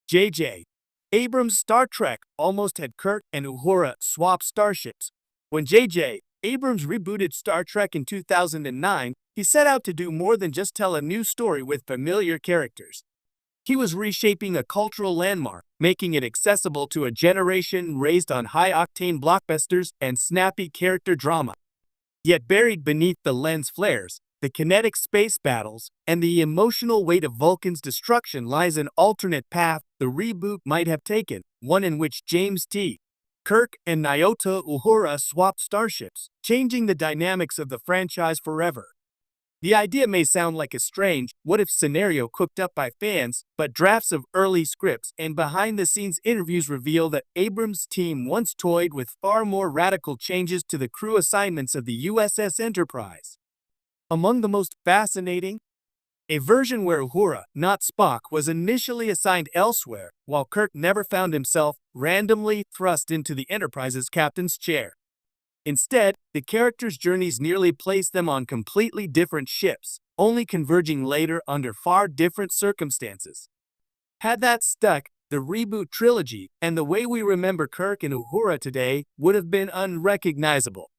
J.J. Abrams' Star Trek almost had Kirk and Uhura swap starships. When J.J. Abrams rebooted Star Trek in 2009, he set out to do more than just tell a new story with familiar characters. He was reshaping a cultural landmark, making it accessible to a generation raised on high-octane blockbusters and snappy character drama. Yet buried beneath the lens flares, the kinetic space battles, and the emotional weight of Vulcan's destruction lies an alternate path the reboot might have taken, one in which James T. Kirk and Nyota Uhura swapped starships, changing the dynamics of the franchise forever. The idea may sound like a strange, what-if scenario cooked up by fans, but drafts of early scripts and behind-the-scenes interviews reveal that Abrams' team once toyed with far more radical changes to the crew assignments of the USS Enterprise. Among the most fascinating, a version where Uhura, not Spock, was initially assigned elsewhere, while Kirk never found himself randomly thrust into the Enterprise's captain's chair. Instead, the characters' journeys nearly placed them on completely different ships, only converging later under far different circumstances. Had that stuck, the reboot trilogy and the way we remember Kirk and Uhura today would have been unrecognizable.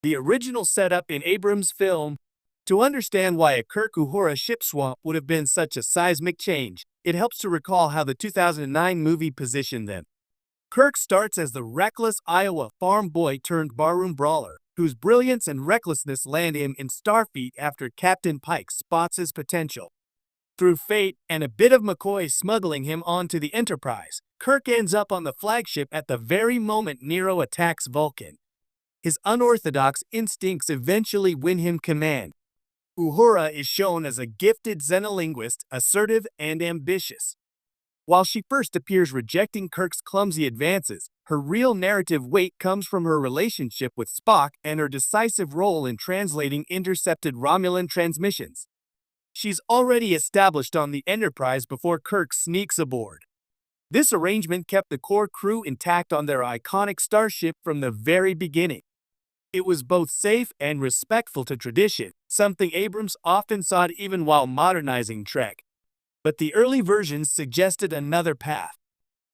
The original setup in Abrams' film. To understand why a Kirk-Uhura ship swap would have been such a seismic change, it helps to recall how the 2009 movie positioned them. Kirk starts as the reckless Iowa farm boy turned barroom brawler, whose brilliance and recklessness land him in Starfleet after Captain Pike spots his potential. Through fate and a bit of McCoy smuggling him onto the Enterprise, Kirk ends up on the flagship at the very moment Nero attacks Vulcan. His unorthodox instincts eventually win him command. Uhura is shown as a gifted xenolinguist, assertive and ambitious. While she first appears rejecting Kirk's clumsy advances, her real narrative weight comes from her relationship with Spock and her decisive role in translating intercepted Romulan transmissions. She's already established on the Enterprise before Kirk sneaks aboard. This arrangement kept the core crew intact on their iconic starship from the very beginning. It was both safe and respectful to tradition, something Abrams often sought even while modernizing Trek. But the early versions suggested another path.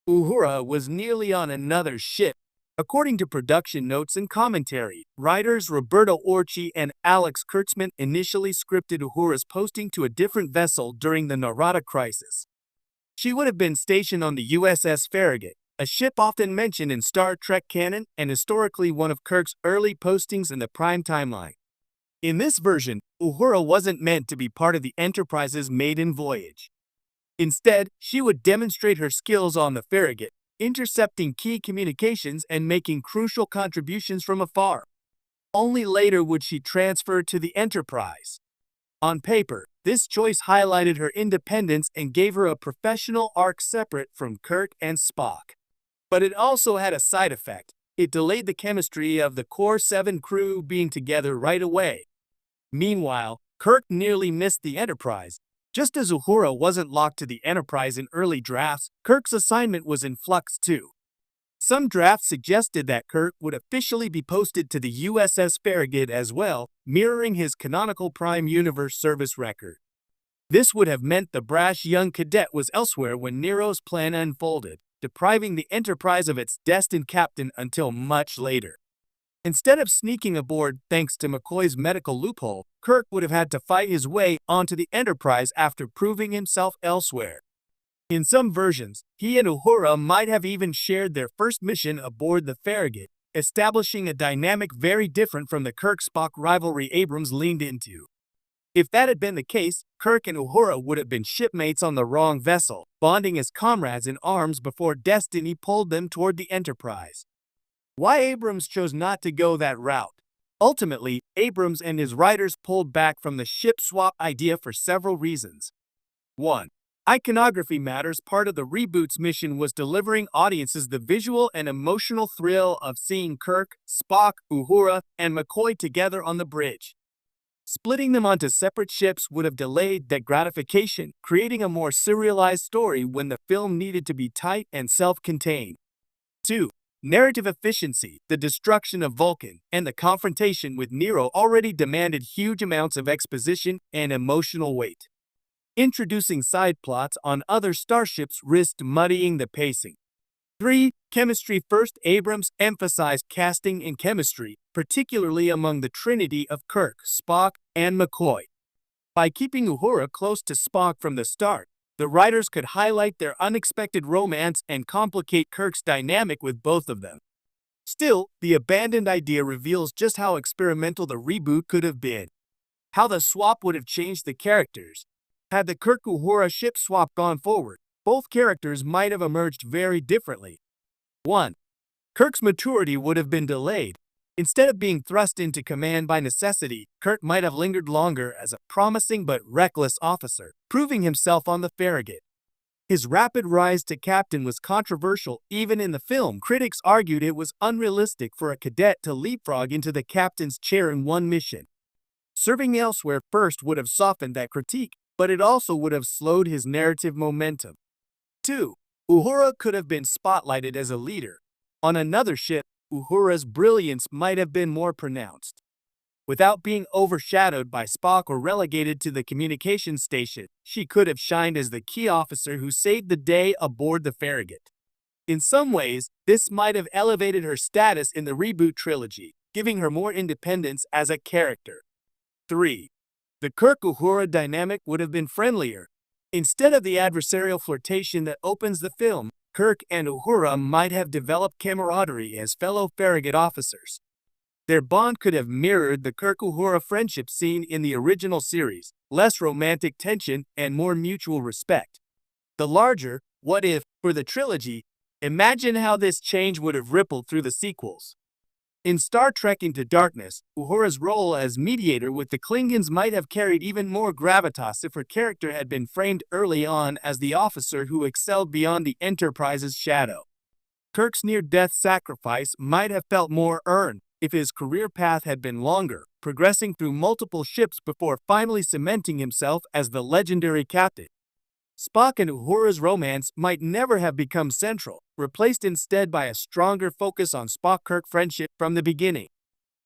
Uhura was nearly on another ship. According to production notes and commentary, writers Roberto Orci and Alex Kurtzman initially scripted Uhura's posting to a different vessel during the Narada crisis. She would have been stationed on the USS Farragut, a ship often mentioned in Star Trek canon and historically one of Kirk's early postings in the Prime timeline. In this version, Uhura wasn't meant to be part of the Enterprise's maiden voyage. Instead, she would demonstrate her skills on the Farragut, intercepting key communications and making crucial contributions from afar. Only later would she transfer to the Enterprise. On paper, this choice highlighted her independence and gave her a professional arc separate from Kirk and Spock. But it also had a side effect. It delayed the chemistry of the Core 7 crew being together right away. Meanwhile, Kirk nearly missed the Enterprise. Just as Uhura wasn't locked to the Enterprise in early drafts, Kirk's assignment was in flux too. Some drafts suggested that Kirk would officially be posted to the USS Farragut as well, mirroring his canonical Prime Universe service record. This would have meant the brash young cadet was elsewhere when Nero's plan unfolded, depriving the Enterprise of its destined captain until much later. Instead of sneaking aboard thanks to McCoy's medical loophole, Kirk would have had to fight his way onto the Enterprise after proving himself elsewhere. In some versions, he and Uhura might have even shared their first mission aboard the Farragut, establishing a dynamic very different from the Kirk-Spock rivalry Abrams leaned into. If that had been the case, Kirk and Uhura would have been shipmates on the wrong vessel, bonding as comrades in arms before destiny pulled them toward the Enterprise. Why Abrams chose not to go that route? Ultimately, Abrams and his writers pulled back from the ship swap idea for several reasons. 1. Iconography matters. Part of the reboot's mission was delivering audiences the visual and emotional thrill of seeing Kirk, Spock, Uhura, and McCoy together on the bridge. Splitting them onto separate ships would have delayed that gratification, creating a more serialized story when the film needed to be tight and self-contained. 2. Narrative efficiency. The destruction of Vulcan and the confrontation with Nero already demanded huge amounts of exposition and emotional weight. Introducing side plots on other starships risked muddying the pacing. 3. Chemistry first. Abrams emphasized casting in chemistry, particularly among the trinity of Kirk, Spock, and McCoy. By keeping Uhura close to Spock from the start, the writers could highlight their unexpected romance and complicate Kirk's dynamic with both of them. Still, the abandoned idea reveals just how experimental the reboot could have been. How the swap would have changed the characters. Had the Kirk-Uhura ship swap gone forward, both characters might have emerged very differently. 1. Kirk's maturity would have been delayed. Instead of being thrust into command by necessity, Kirk might have lingered longer as a promising but reckless officer, proving himself on the Farragut. His rapid rise to captain was controversial even in the film. Critics argued it was unrealistic for a cadet to leapfrog into the captain's chair in one mission. Serving elsewhere first would have softened that critique, but it also would have slowed his narrative momentum. 2. Uhura could have been spotlighted as a leader. On another ship, Uhura's brilliance might have been more pronounced. Without being overshadowed by Spock or relegated to the communications station, she could have shined as the key officer who saved the day aboard the Farragut. In some ways, this might have elevated her status in the reboot trilogy, giving her more independence as a character. 3. The Kirk-Uhura dynamic would have been friendlier. Instead of the adversarial flirtation that opens the film, Kirk and Uhura might have developed camaraderie as fellow Farragut officers. Their bond could have mirrored the Kirk-Uhura friendship seen in the original series, less romantic tension and more mutual respect. The larger what if for the trilogy, imagine how this change would have rippled through the sequels. In Star Trek Into Darkness, Uhura's role as mediator with the Klingons might have carried even more gravitas if her character had been framed early on as the officer who excelled beyond the Enterprise's shadow. Kirk's near-death sacrifice might have felt more earned if his career path had been longer, progressing through multiple ships before finally cementing himself as the legendary captain. Spock and Uhura's romance might never have become central, replaced instead by a stronger focus on Spock-Kirk friendship from the beginning.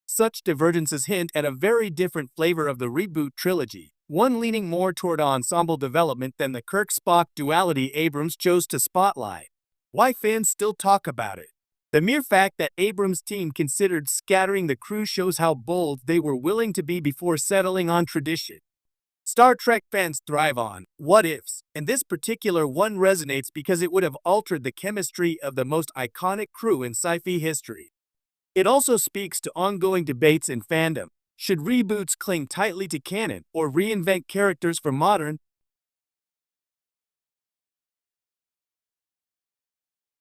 Such divergences hint at a very different flavor of the reboot trilogy, one leaning more toward ensemble development than the Kirk-Spock duality Abrams chose to spotlight. Why fans still talk about it? The mere fact that Abrams' team considered scattering the crew shows how bold they were willing to be before settling on tradition. Star Trek fans thrive on what-ifs, and this particular one resonates because it would have altered the chemistry of the most iconic crew in sci-fi history. It also speaks to ongoing debates in fandom. Should reboots cling tightly to canon or reinvent characters for modern,